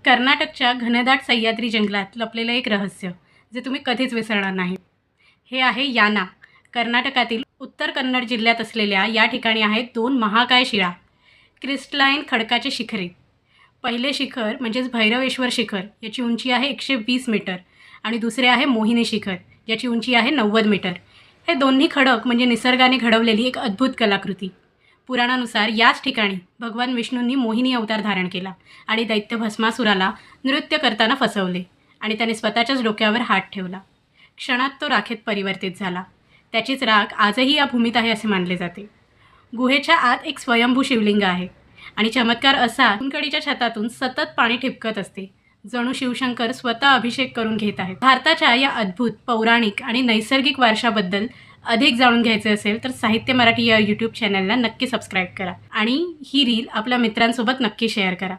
कर्नाटकच्या घनदाट सह्याद्री जंगलात लपलेलं एक रहस्य जे तुम्ही कधीच विसरणार नाही. हे आहे याना. कर्नाटकातील उत्तर कन्नड जिल्ह्यात असलेल्या या ठिकाणी आहेत 2 महाकाय शिळा क्रिस्टलाईन खडकाचे शिखरे. पहिले शिखर म्हणजेच भैरवेश्वर शिखर याची उंची आहे 120 मीटर आणि दुसरे आहे मोहिनी शिखर ज्याची उंची आहे 90 मीटर. हे दोन्ही खडक म्हणजे निसर्गाने घडवलेली एक अद्भुत कलाकृती. पुराणानुसार याच ठिकाणी भगवान विष्णूंनी मोहिनी अवतार धारण केला आणि दैत्य भस्मासुराला नृत्य करताना फसवले आणि त्याने स्वतःच्याच डोक्यावर हात ठेवला. क्षणात तो राखेत परिवर्तित झाला. त्याचीच राख आजही या भूमीत आहे असे मानले जाते. गुहेच्या आत एक स्वयंभू शिवलिंग आहे आणि चमत्कार असा चुनखडीच्या छतातून सतत पाणी ठिपकत असते. जणू शिवशंकर स्वतः अभिषेक करून घेत आहेत. भारताच्या या अद्भुत पौराणिक आणि नैसर्गिक वारशाबद्दल अधिक जाणून घ्यायचे असेल तर साहित्य मराठी या यूट्यूब चॅनलला नक्की सबस्क्राईब करा आणि ही रील आपल्या मित्रांसोबत नक्की शेअर करा.